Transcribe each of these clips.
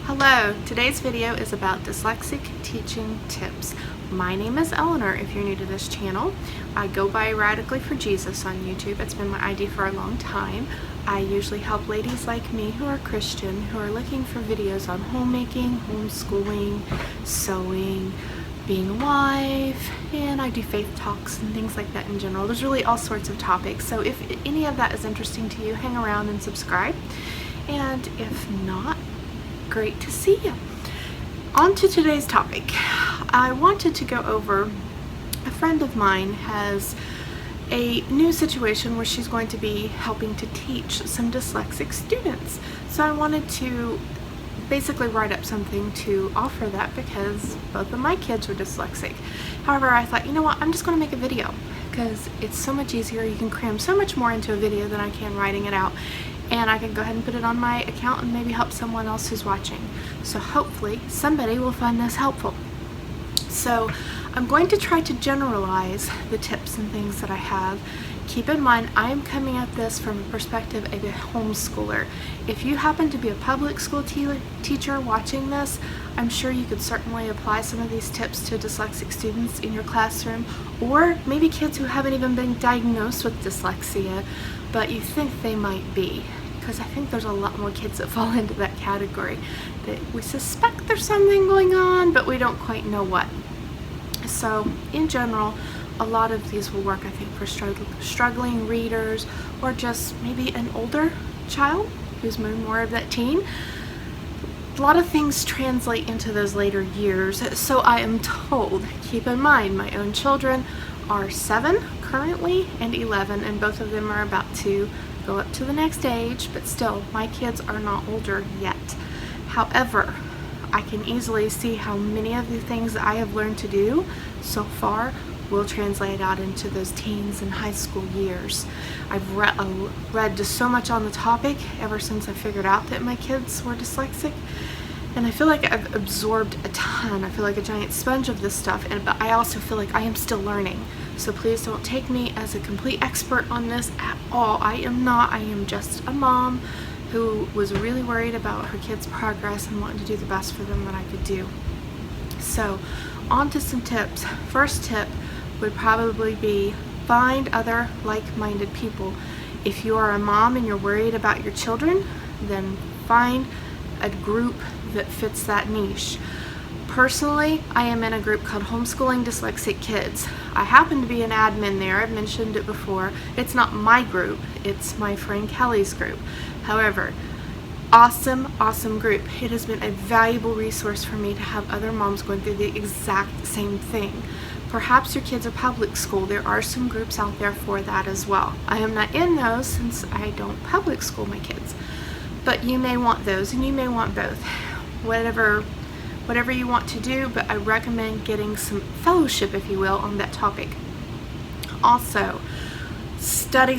Hello, today's video is about dyslexic teaching tips. My name is Eleanor if you're new to this channel. I go by Radically for Jesus on YouTube. It's been my ID for a long time. I usually help ladies like me who are Christian, who are looking for videos on homemaking, homeschooling, sewing, being a wife, and I do faith talks and things like that in general. There's really all sorts of topics, so if any of that is interesting to you, hang around and subscribe. And if not, great to see you. On to today's topic. I wanted to go over, a friend of mine has a new situation where she's going to be helping to teach some dyslexic students. So I wanted to basically write up something to offer that because both of my kids are dyslexic. However, I thought, you know what, I'm just going to make a video because it's so much easier. You can cram so much more into a video than I can writing it out. And I can go ahead and put it on my account and maybe help someone else who's watching. So hopefully somebody will find this helpful. So I'm going to try to generalize the tips and things that I have. Keep in mind, I am coming at this from a perspective of a homeschooler. If you happen to be a public school teacher watching this, I'm sure you could certainly apply some of these tips to dyslexic students in your classroom, or maybe kids who haven't even been diagnosed with dyslexia, but you think they might be. Because I think there's a lot more kids that fall into that category, that we suspect there's something going on, but we don't quite know what. So in general, a lot of these will work, I think, for struggling readers, or just maybe an older child who's more of that teen. A lot of things translate into those later years, so I am told. Keep in mind, my own children are 7 currently and 11, and both of them are about to go up to the next age, but still, my kids are not older yet. However, I can easily see how many of the things that I have learned to do so far will translate out into those teens and high school years. I've read just so much on the topic ever since I figured out that my kids were dyslexic, and I feel like I've absorbed a ton. I feel like a giant sponge of this stuff, but I also feel like I am still learning. So please don't take me as a complete expert on this at all. I am not. I am just a mom who was really worried about her kids' progress and wanted to do the best for them that I could do. So on to some tips. First tip would probably be find other like-minded people. If you are a mom and you're worried about your children, then find a group that fits that niche. Personally, I am in a group called Homeschooling Dyslexic Kids. I happen to be an admin there. I've mentioned it before. It's not my group, it's my friend Kelly's group. However, awesome group. It has been a valuable resource for me to have other moms going through the exact same thing. Perhaps your kids are public school. There are some groups out there for that as well. I am not in those since I don't public school my kids. But you may want those, and you may want both. Whatever you want to do, but I recommend getting some fellowship, if you will, on that topic. Also, study.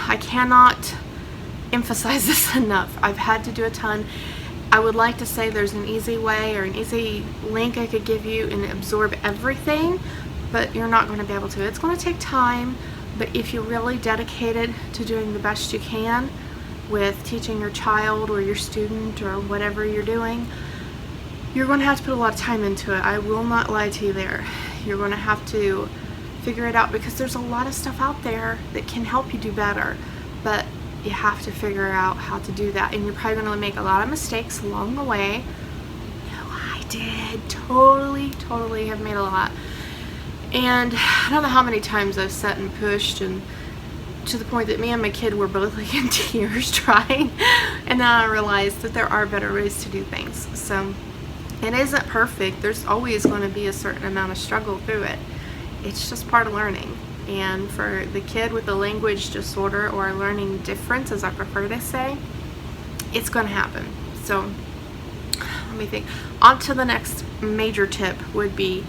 I cannot emphasize this enough. I've had to do a ton. I would like to say there's an easy way or an easy link I could give you and absorb everything, but you're not going to be able to. It's going to take time, but if you're really dedicated to doing the best you can with teaching your child or your student or whatever you're doing, you're going to have to put a lot of time into it. I will not lie to you there. You're going to have to figure it out because there's a lot of stuff out there that can help you do better, but you have to figure out how to do that, and you're probably going to make a lot of mistakes along the way. No, I did. Totally have made a lot. And I don't know how many times I've sat and pushed, and to the point that me and my kid were both like in tears trying, and then I realized that there are better ways to do things. So it isn't perfect. There's always going to be a certain amount of struggle through it. It's just part of learning. And for the kid with a language disorder or a learning difference, as I prefer to say, it's going to happen. So let me think. On to the next major tip would be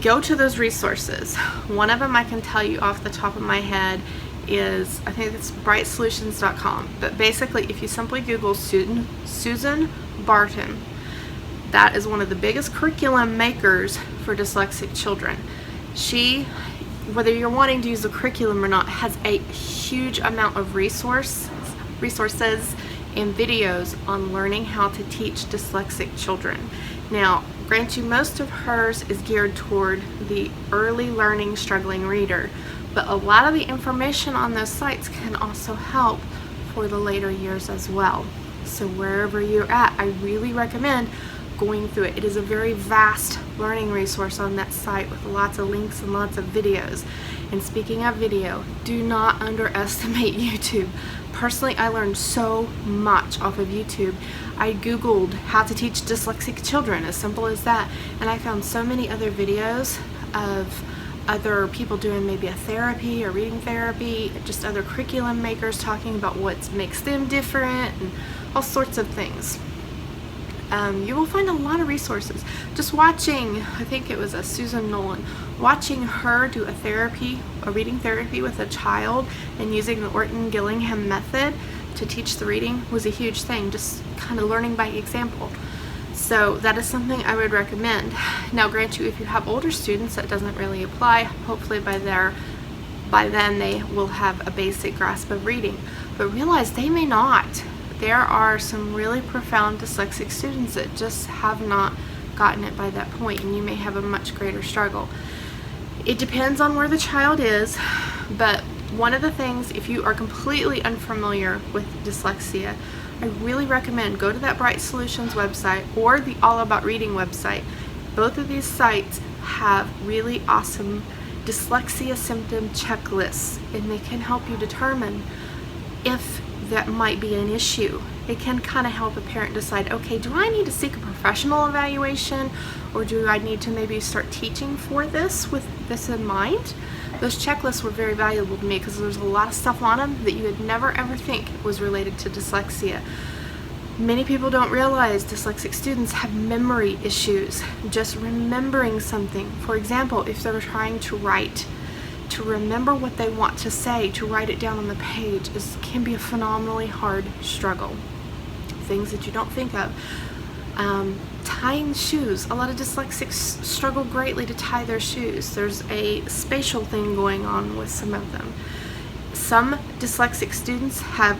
go to those resources. One of them I can tell you off the top of my head is, I think it's brightsolutions.com, but basically if you simply Google Susan Barton, that is one of the biggest curriculum makers for dyslexic children. She, whether you're wanting to use the curriculum or not, has a huge amount of resources and videos on learning how to teach dyslexic children. Now, grant you, most of hers is geared toward the early learning struggling reader, but a lot of the information on those sites can also help for the later years as well. So wherever you're at, I really recommend going through it. It is a very vast learning resource on that site with lots of links and lots of videos. And speaking of video, do not underestimate YouTube. Personally, I learned so much off of YouTube. I googled how to teach dyslexic children, as simple as that, and I found so many other videos of other people doing maybe a therapy or reading therapy, just other curriculum makers talking about what makes them different and all sorts of things. You will find a lot of resources. Just watching, I think it was a Susan Nolan, watching her do a reading therapy with a child and using the Orton-Gillingham method to teach the reading was a huge thing, just kind of learning by example. So that is something I would recommend. Now, grant you, if you have older students, that doesn't really apply. Hopefully by then they will have a basic grasp of reading. But realize they may not. There are some really profound dyslexic students that just have not gotten it by that point, and you may have a much greater struggle. It depends on where the child is, but one of the things, if you are completely unfamiliar with dyslexia, I really recommend go to that Bright Solutions website or the All About Reading website. Both of these sites have really awesome dyslexia symptom checklists, and they can help you determine if that might be an issue. It can kind of help a parent decide, okay, do I need to seek a professional evaluation, or do I need to maybe start teaching for this with this in mind? Those checklists were very valuable to me because there's a lot of stuff on them that you would never ever think was related to dyslexia. Many people don't realize dyslexic students have memory issues, just remembering something. For example, if they're trying to write, to remember what they want to say, to write it down on the page, can be a phenomenally hard struggle. Things that you don't think of. Tying shoes. A lot of dyslexics struggle greatly to tie their shoes. There's a spatial thing going on with some of them. Some dyslexic students have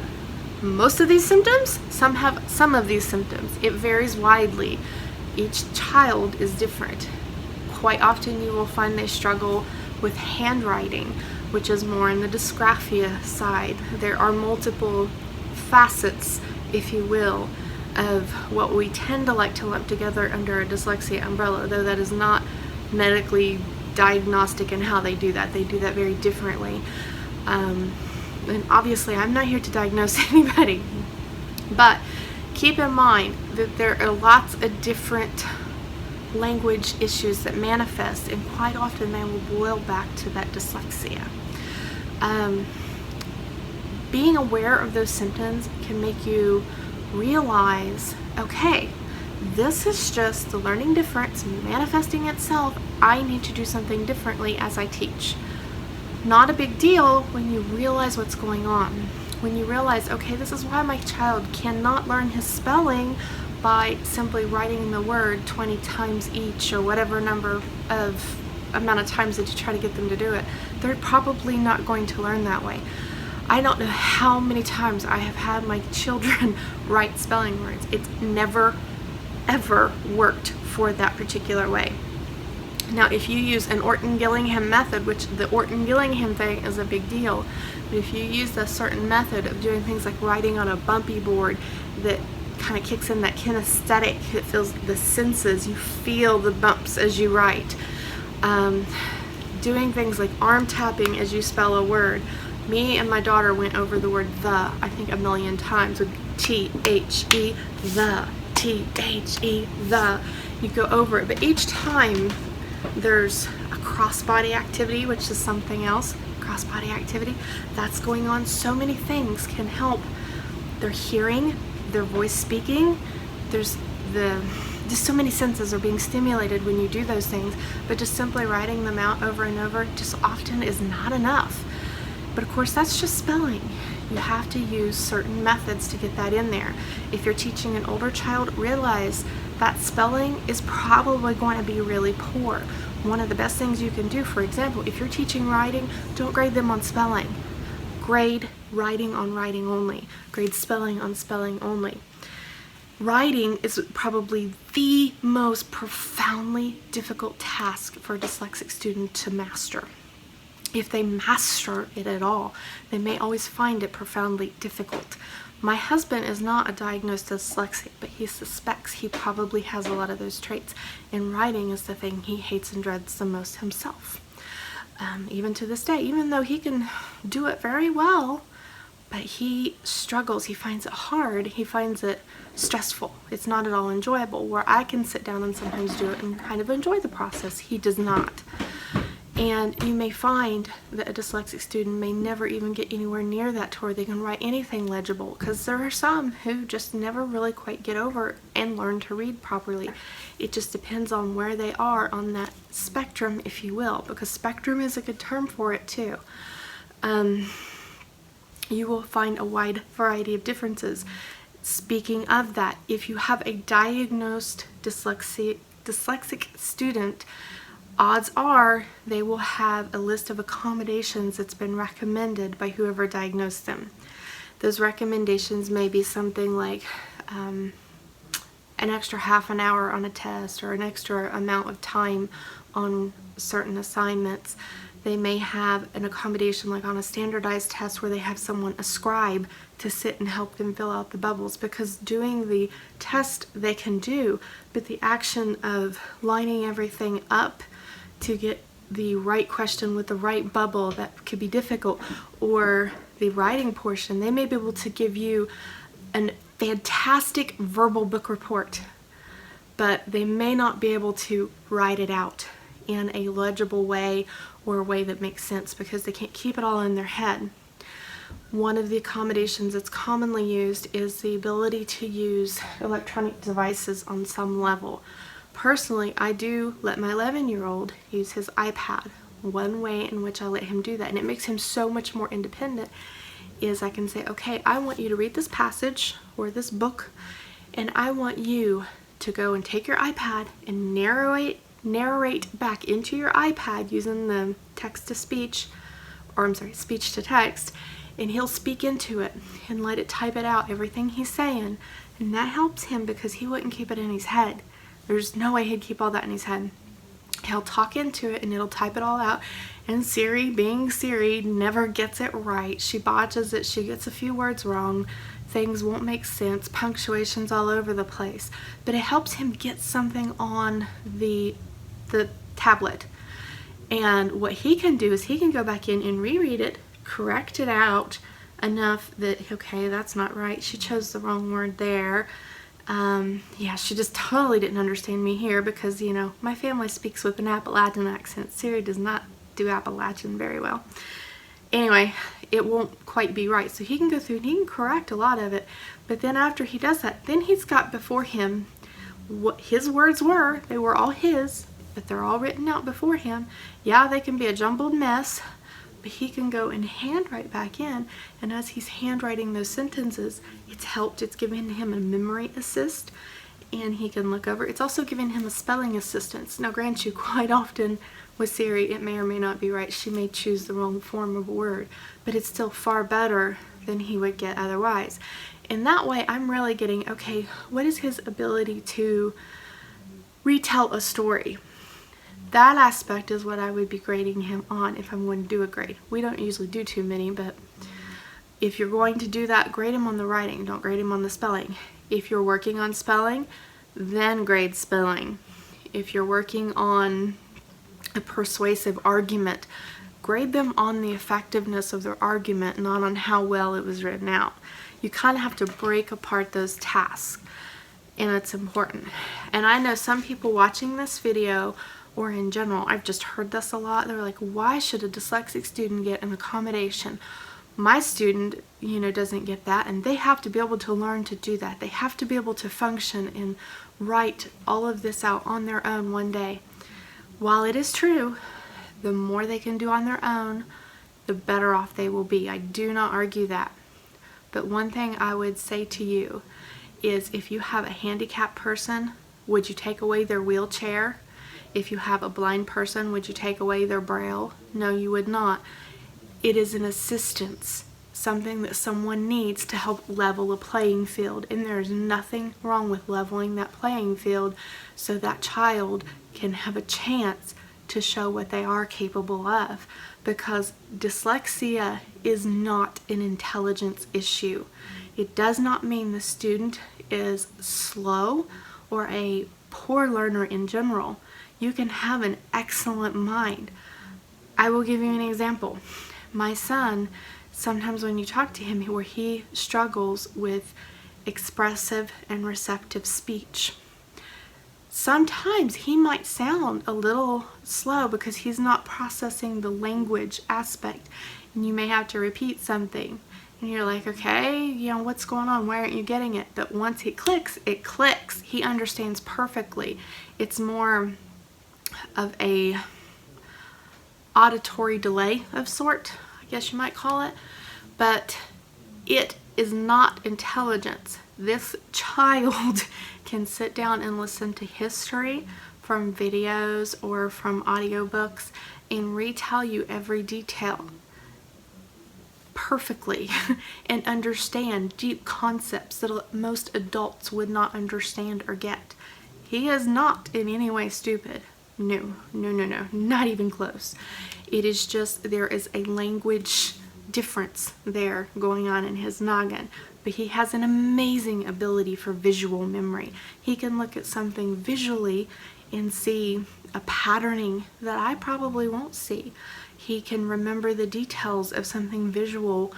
most of these symptoms. Some have some of these symptoms. It varies widely. Each child is different. Quite often you will find they struggle with handwriting, which is more in the dysgraphia side. There are multiple facets, if you will, of what we tend to like to lump together under a dyslexia umbrella, though that is not medically diagnostic in how they do that. They do that very differently. And obviously I'm not here to diagnose anybody, but keep in mind that there are lots of different language issues that manifest, and quite often they will boil back to that dyslexia. Being aware of those symptoms can make you realize, okay, this is just the learning difference manifesting itself. I need to do something differently as I teach. Not a big deal when you realize what's going on. When you realize, okay, this is why my child cannot learn his spelling by simply writing the word 20 times each, or whatever amount of times that you try to get them to do it. They're probably not going to learn that way. I don't know how many times I have had my children write spelling words. It's never, ever worked for that particular way. Now, if you use an Orton-Gillingham method, which the Orton-Gillingham thing is a big deal, but if you use a certain method of doing things like writing on a bumpy board that kind of kicks in that kinesthetic, it feels the senses, you feel the bumps as you write. Doing things like arm tapping as you spell a word. Me and my daughter went over the word the, I think, a million times with T-H-E, the, T-H-E, the. You go over it, but each time there's a cross-body activity, which is something else, cross-body activity, that's going on. So many things can help their hearing, their voice speaking. There's just so many senses are being stimulated when you do those things, but just simply writing them out over and over just often is not enough. But of course, that's just spelling. You have to use certain methods to get that in there. If you're teaching an older child, realize that spelling is probably going to be really poor. One of the best things you can do, for example, if you're teaching writing, don't grade them on spelling. Grade writing on writing only, grade spelling on spelling only. Writing is probably the most profoundly difficult task for a dyslexic student to master. If they master it at all, they may always find it profoundly difficult. My husband is not a diagnosed dyslexic, but he suspects he probably has a lot of those traits, and writing is the thing he hates and dreads the most himself. Even to this day, even though he can do it very well, but he struggles, he finds it hard, he finds it stressful. It's not at all enjoyable, where I can sit down and sometimes do it and kind of enjoy the process. He does not. And you may find that a dyslexic student may never even get anywhere near that to where they can write anything legible, because there are some who just never really quite get over and learn to read properly. It just depends on where they are on that spectrum, if you will, because spectrum is a good term for it too. You will find a wide variety of differences. Speaking of that, if you have a diagnosed dyslexic student, odds are they will have a list of accommodations that's been recommended by whoever diagnosed them. Those recommendations may be something like an extra half an hour on a test, or an extra amount of time on certain assignments. They may have an accommodation like on a standardized test where they have someone, a scribe, to sit and help them fill out the bubbles, because doing the test they can do, but the action of lining everything up to get the right question with the right bubble, that could be difficult. Or the writing portion, they may be able to give you a fantastic verbal book report, but they may not be able to write it out in a legible way or a way that makes sense, because they can't keep it all in their head. One of the accommodations that's commonly used is the ability to use electronic devices on some level. Personally, I do let my 11-year-old use his iPad. One way in which I let him do that, and it makes him so much more independent, is I can say, okay, I want you to read this passage or this book, and I want you to go and take your iPad and narrate back into your iPad using the text-to-speech, or I'm sorry, speech-to-text, and he'll speak into it and let it type it out, everything he's saying, and that helps him because he wouldn't keep it in his head. There's no way he'd keep all that in his head. He'll talk into it and it'll type it all out, and Siri, being Siri, never gets it right. She botches it, she gets a few words wrong, things won't make sense, punctuation's all over the place, but it helps him get something on the tablet. And what he can do is he can go back in and reread it, correct it out enough that, okay, that's not right, she chose the wrong word there. Yeah, she just totally didn't understand me here, because, you know, my family speaks with an Appalachian accent. Siri does not do Appalachian very well. Anyway, it won't quite be right. So he can go through and he can correct a lot of it. But then after he does that, then he's got before him what his words were. They were all his, but they're all written out before him. Yeah, they can be a jumbled mess, but he can go and handwrite back in, and as he's handwriting those sentences, it's giving him a memory assist, and he can look over. It's also giving him a spelling assistance. Now, grant you, quite often with Siri, it may or may not be right. She may choose the wrong form of a word, but it's still far better than he would get otherwise. In that way, I'm really getting, okay, what is his ability to retell a story? That aspect is what I would be grading him on if I'm going to do a grade. We don't usually do too many, but if you're going to do that, grade him on the writing, don't grade him on the spelling. If you're working on spelling, then grade spelling. If you're working on a persuasive argument, grade them on the effectiveness of their argument, not on how well it was written out. You kind of have to break apart those tasks, and it's important. And I know some people watching this video, or in general, I've just heard this a lot. They're like, why should a dyslexic student get an accommodation? My student, you know, doesn't get that, and they have to be able to learn to do that. They have to be able to function and write all of this out on their own one day. While it is true, the more they can do on their own, the better off they will be. I do not argue that. But one thing I would say to you is, if you have a handicapped person, would you take away their wheelchair? If you have a blind person, would you take away their braille? No, you would not. It is an assistance. something that someone needs to help level a playing field, and there's nothing wrong with leveling that playing field so that child can have a chance to show what they are capable of, because dyslexia is not an intelligence issue. It does not mean the student is slow or a poor learner in general. You can have an excellent mind. I will give you an example. My son, sometimes when you talk to him, where he struggles with expressive and receptive speech, sometimes he might sound a little slow because he's not processing the language aspect, and you may have to repeat something and you're like, okay, what's going on? Why aren't you getting it? But once it clicks, it clicks. He understands perfectly. It's more of a auditory delay of sort, I guess you might call it, but it is not intelligence. This child can sit down and listen to history from videos or from audiobooks and retell you every detail perfectly and understand deep concepts that most adults would not understand or get. He is not in any way stupid. No, not even close. It is just there is a language difference there going on in his noggin, but he has an amazing ability for visual memory. He can look at something visually and see a patterning that I probably won't see. He can remember the details of something visual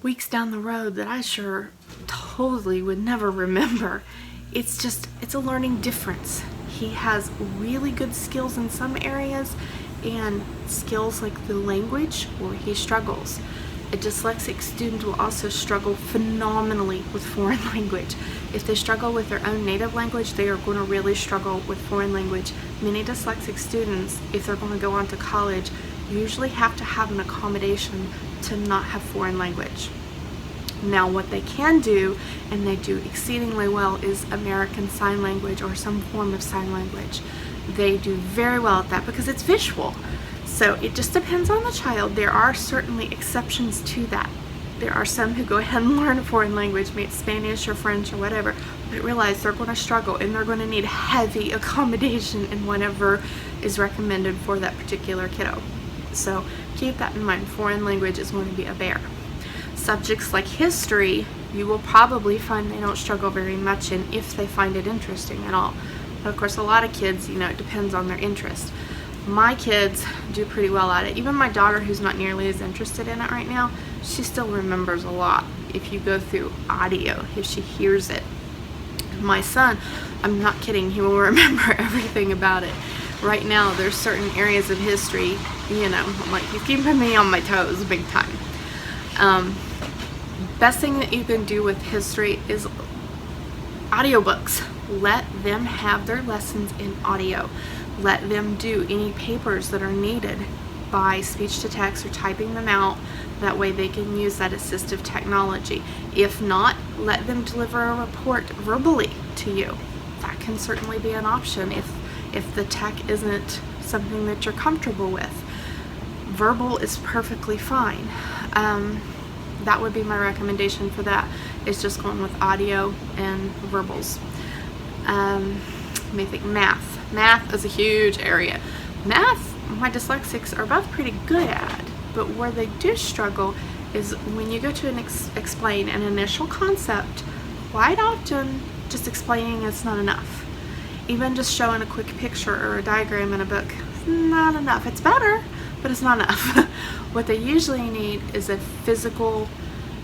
weeks down the road that I sure totally would never remember. It's a learning difference. He has really good skills in some areas and skills like the language where he struggles. A dyslexic student will also struggle phenomenally with foreign language. If they struggle with their own native language, they are going to really struggle with foreign language. Many dyslexic students, if they're going to go on to college, usually have to have an accommodation to not have foreign language. Now what they can do, and they do exceedingly well, is American Sign Language or some form of sign language. They do very well at that because it's visual. So it just depends on the child. There are certainly exceptions to that. There are some who go ahead and learn a foreign language, be it Spanish or French or whatever, but realize they're going to struggle and they're going to need heavy accommodation in whatever is recommended for that particular kiddo. So keep that in mind. Foreign language is going to be a bear. Subjects like history, you will probably find they don't struggle very much in if they find it interesting at all. But of course, a lot of kids, it depends on their interest. My kids do pretty well at it. Even my daughter, who's not nearly as interested in it right now, she still remembers a lot if you go through audio, if she hears it. My son, I'm not kidding, he will remember everything about it. Right now, there's certain areas of history, I'm like, he's keeping me on my toes big time. Best thing that you can do with history is audiobooks. Let them have their lessons in audio. Let them do any papers that are needed by speech to text or typing them out. That way they can use that assistive technology. If not, let them deliver a report verbally to you. That can certainly be an option if the tech isn't something that you're comfortable with. Verbal is perfectly fine. That would be my recommendation for that, is just going with audio and verbals. Let me think. Math is a huge area. Math, my dyslexics are both pretty good at, but where they do struggle is when you go to explain an initial concept, quite often just explaining is not enough. Even just showing a quick picture or a diagram in a book, not enough. It's better, but it's not enough. What they usually need is a physical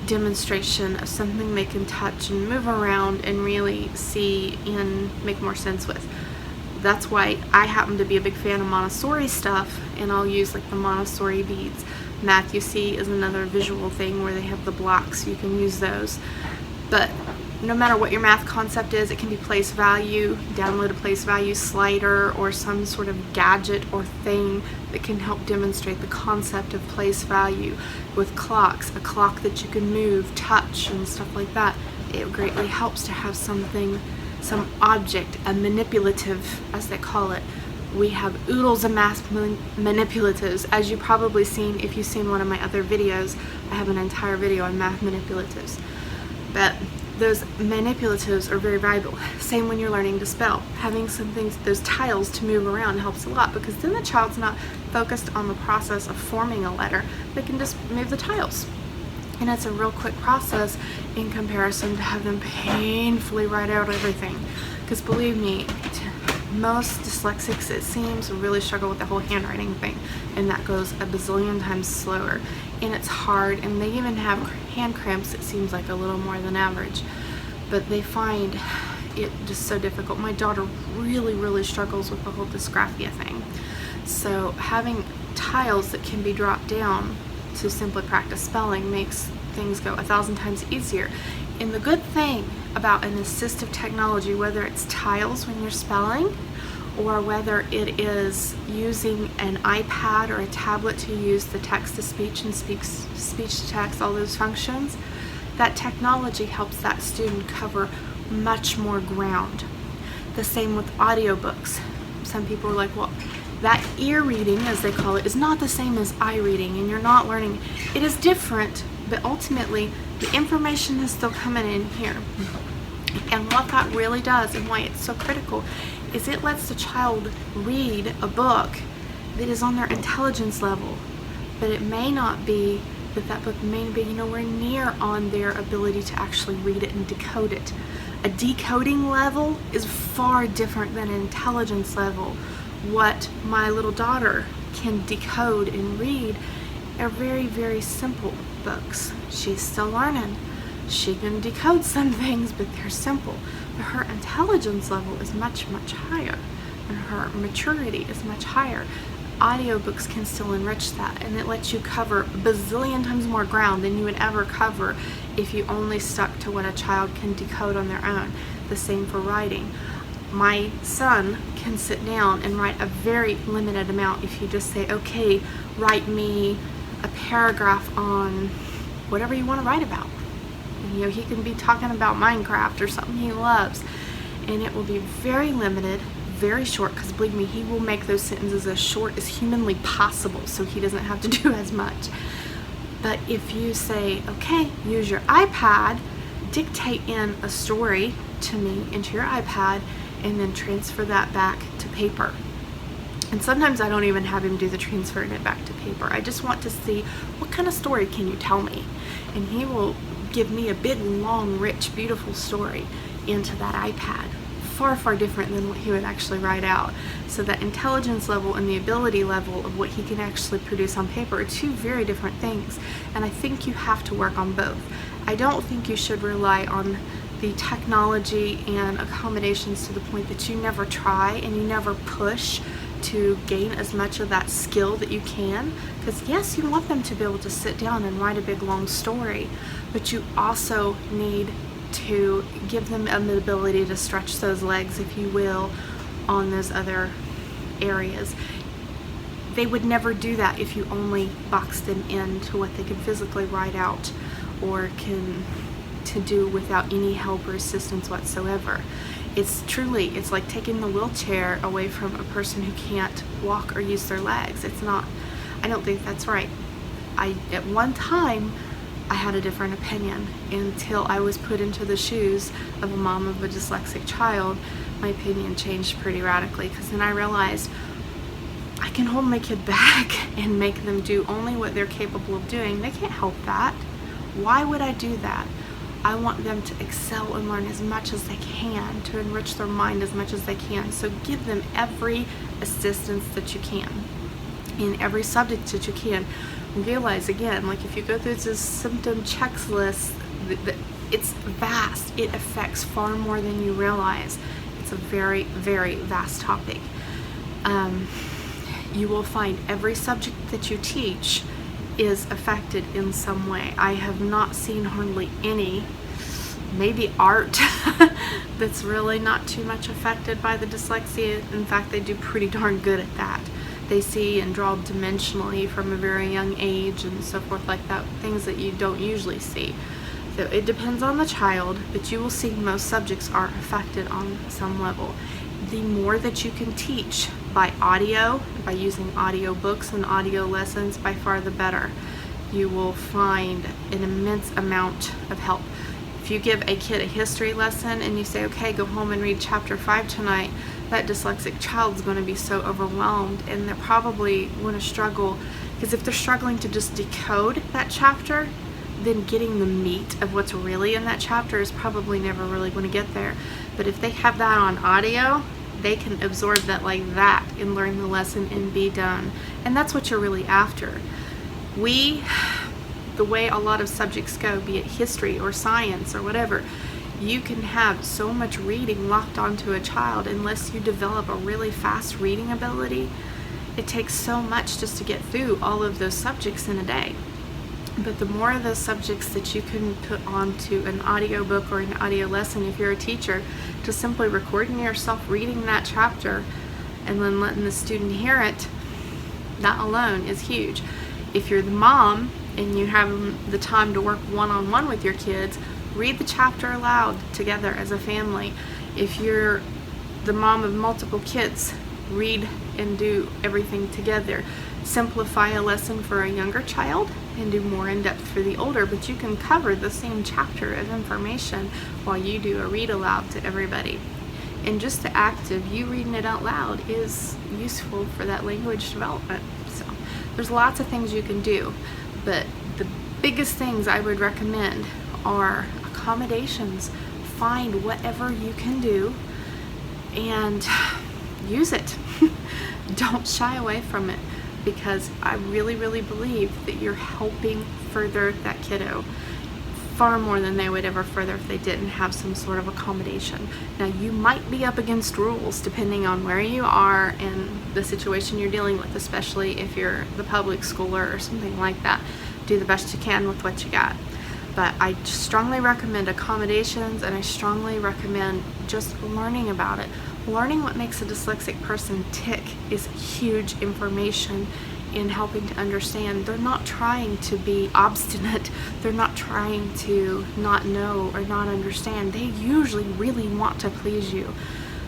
demonstration of something they can touch and move around and really see and make more sense with. That's why I happen to be a big fan of Montessori stuff, and I'll use like the Montessori beads. Math, you see, is another visual thing where they have the blocks. You can use those. But no matter what your math concept is, it can be place value, download a place value slider or some sort of gadget or thing that can help demonstrate the concept of place value. With clocks, a clock that you can move, touch, and stuff like that, it greatly helps to have something, some object, a manipulative, as they call it, We have oodles of math manipulatives. As you've probably seen, if you've seen one of my other videos, I have an entire video on math manipulatives. But those manipulatives are very valuable. Same when you're learning to spell. Having some things, those tiles to move around helps a lot, because then the child's not focused on the process of forming a letter. They can just move the tiles. And it's a real quick process in comparison to have them painfully write out everything. Because believe me, most dyslexics, it seems, really struggle with the whole handwriting thing, and that goes a bazillion times slower, and it's hard, and they even have hand cramps, it seems like, a little more than average, but they find it just so difficult. My daughter really struggles with the whole dysgraphia thing, so having tiles that can be dropped down to simply practice spelling makes things go 1,000 times easier. And the good thing about an assistive technology, whether it's tiles when you're spelling, or whether it is using an iPad or a tablet to use the text-to-speech and speech-to-text, all those functions, that technology helps that student cover much more ground. The same with audiobooks. Some people are like, well, that ear reading, as they call it, is not the same as eye reading, and you're not learning. It is different, but ultimately the information is still coming in here. And what that really does, and why it's so critical, is it lets the child read a book that is on their intelligence level, but it may not be that book may be nowhere near on their ability to actually read it and decode it. A decoding level is far different than an intelligence level. What my little daughter can decode and read are very simple books. She's still learning. She can decode some things, but they're simple. But her intelligence level is much higher, and her maturity is much higher. Audiobooks can still enrich that, and it lets you cover a bazillion times more ground than you would ever cover if you only stuck to what a child can decode on their own. The same for writing. My son can sit down and write a very limited amount. If you just say, okay, write me a paragraph on whatever you want to write about. You know, he can be talking about Minecraft or something he loves, and it will be very limited, very short, because believe me, he will make those sentences as short as humanly possible so he doesn't have to do as much. But if you say, okay, use your iPad, dictate in a story to me into your iPad, and then transfer that back to paper. And sometimes I don't even have him do the transferring it back to paper. I just want to see, what kind of story can you tell me? And he will give me a big, long, rich, beautiful story into that iPad. Far different than what he would actually write out. So that intelligence level and the ability level of what he can actually produce on paper are two very different things. And I think you have to work on both. I don't think you should rely on the technology and accommodations to the point that you never try and you never push to gain as much of that skill that you can, because yes, you want them to be able to sit down and write a big long story, but you also need to give them an ability to stretch those legs, if you will, on those other areas. They would never do that if you only boxed them into what they can physically write out or can to do without any help or assistance whatsoever. It's like taking the wheelchair away from a person who can't walk or use their legs. It's not, I don't think that's right. At one time, I had a different opinion until I was put into the shoes of a mom of a dyslexic child. My opinion changed pretty radically, because then I realized I can hold my kid back and make them do only what they're capable of doing. They can't help that. Why would I do that? I want them to excel and learn as much as they can, to enrich their mind as much as they can. So give them every assistance that you can in every subject that you can. Realize, again, like if you go through this symptom checklist, it's vast. It affects far more than you realize. It's a very vast topic. You will find every subject that you teach is affected in some way. I have not seen hardly any, maybe art, that's really not too much affected by the dyslexia. In fact, they do pretty darn good at that. They see and draw dimensionally from a very young age and so forth like that, things that you don't usually see. So it depends on the child, but you will see most subjects are affected on some level. the more that you can teach by audio, by using audio books and audio lessons, by far the better. You will find an immense amount of help. If you give a kid a history lesson and you say, okay, go home and read chapter 5 tonight, that dyslexic child's going to be so overwhelmed, and they're probably going to struggle, because if they're struggling to just decode that chapter, then getting the meat of what's really in that chapter is probably never really going to get there. But if they have that on audio, they can absorb that like that and learn the lesson and be done. And that's what you're really after. The way a lot of subjects go, be it history or science or whatever, you can have so much reading locked onto a child unless you develop a really fast reading ability. It takes so much just to get through all of those subjects in a day. But the more of those subjects that you can put onto an audio book or an audio lesson, if you're a teacher, just simply recording yourself reading that chapter and then letting the student hear it, that alone is huge. If you're the mom and you have the time to work one-on-one with your kids, read the chapter aloud together as a family. If you're the mom of multiple kids, read and do everything together. Simplify a lesson for a younger child and do more in depth for the older, but you can cover the same chapter of information while you do a read aloud to everybody. And just the act of you reading it out loud is useful for that language development. So there's lots of things you can do, but the biggest things I would recommend are accommodations. Find whatever you can do and use it. Don't shy away from it, because I really, really believe that you're helping further that kiddo far more than they would ever further if they didn't have some sort of accommodation. Now, you might be up against rules depending on where you are and the situation you're dealing with, especially if you're the public schooler or something like that. Do the best you can with what you got. But I strongly recommend accommodations, and I strongly recommend just learning about it. Learning what makes a dyslexic person tick is huge information in helping to understand. They're not trying to be obstinate. They're not trying to not know or not understand. They usually really want to please you.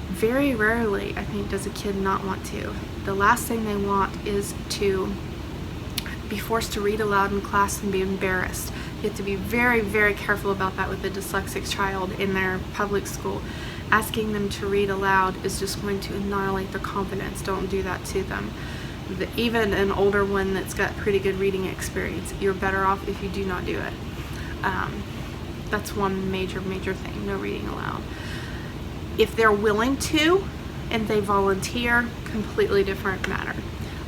Very rarely, I think, does a kid not want to. The last thing they want is to be forced to read aloud in class and be embarrassed. You have to be very, very careful about that with a dyslexic child in their public school. Asking them to read aloud is just going to annihilate their confidence. Don't do that to them. Even an older one that's got pretty good reading experience, you're better off if you do not do it. That's one major thing, no reading aloud. If they're willing to and they volunteer, completely different matter.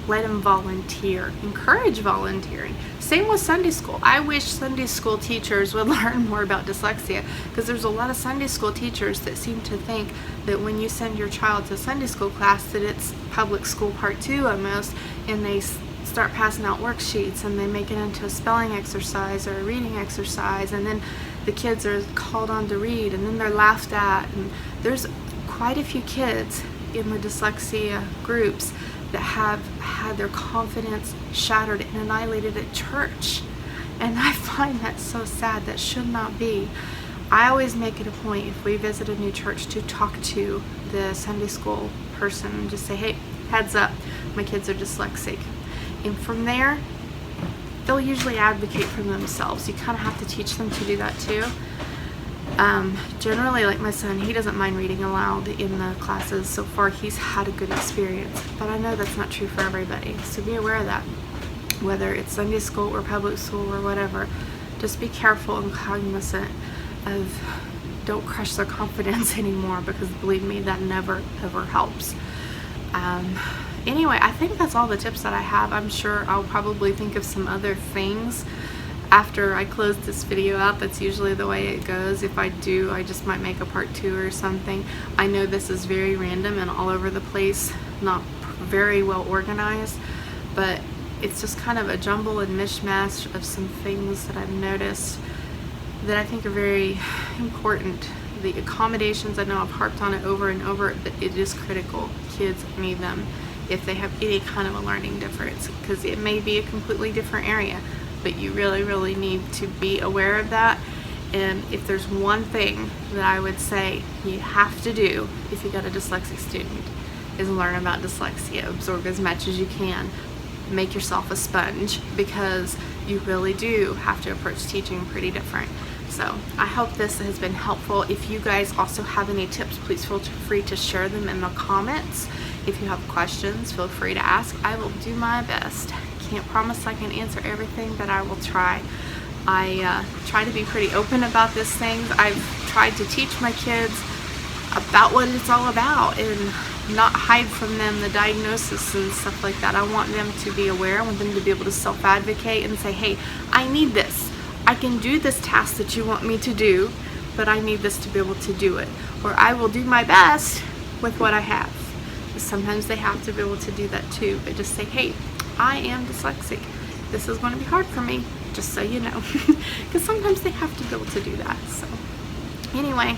Let them volunteer. Encourage volunteering. Same with Sunday school. I wish Sunday school teachers would learn more about dyslexia, because there's a lot of Sunday school teachers that seem to think that when you send your child to Sunday school class that it's public school part 2 almost, and they start passing out worksheets and they make it into a spelling exercise or a reading exercise, and then the kids are called on to read and then they're laughed at. And there's quite a few kids in the dyslexia groups that have had their confidence shattered and annihilated at church. And I find that so sad. That should not be. I always make it a point, if we visit a new church, to talk to the Sunday school person and just say, hey, heads up, my kids are dyslexic. And from there, they'll usually advocate for themselves. You kind of have to teach them to do that too. Generally, like my son, he doesn't mind reading aloud in the classes. So far, he's had a good experience. But I know that's not true for everybody. So be aware of that. Whether it's Sunday school or public school or whatever, just be careful and cognizant of, don't crush their confidence anymore, because believe me, that never ever helps. Anyway, I think that's all the tips that I have. I'm sure I'll probably think of some other things after I close this video out. That's usually the way it goes. If I do, I just might make a part 2 or something. I know this is very random and all over the place, not very well organized, but it's just kind of a jumble and mishmash of some things that I've noticed that I think are very important. The accommodations, I know I've harped on it over and over, but it is critical. Kids need them if they have any kind of a learning difference, because it may be a completely different area, but you really, really need to be aware of that And if there's one thing that I would say you have to do if you got a dyslexic student is learn about dyslexia, absorb as much as you can, make yourself a sponge, because you really do have to approach teaching pretty different. So I hope this has been helpful. If you guys also have any tips, please feel free to share them in the comments. If you have questions, feel free to ask. I will do my best. Can't promise I can answer everything, but I will try. I try to be pretty open about these things. I've tried to teach my kids about what it's all about and not hide from them the diagnosis and stuff like that. I want them to be aware. I want them to be able to self-advocate and say, hey, I need this. I can do this task that you want me to do, but I need this to be able to do it. Or I will do my best with what I have. Sometimes they have to be able to do that too, but just say, hey, I am dyslexic. This is going to be hard for me, just so you know. Because sometimes they have to be able to do that. So anyway,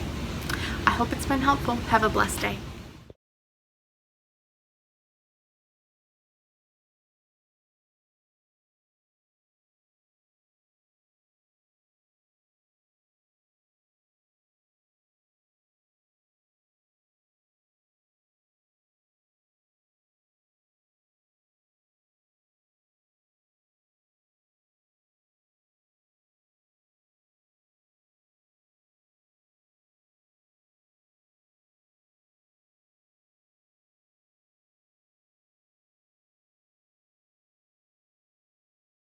I hope it's been helpful. Have a blessed day.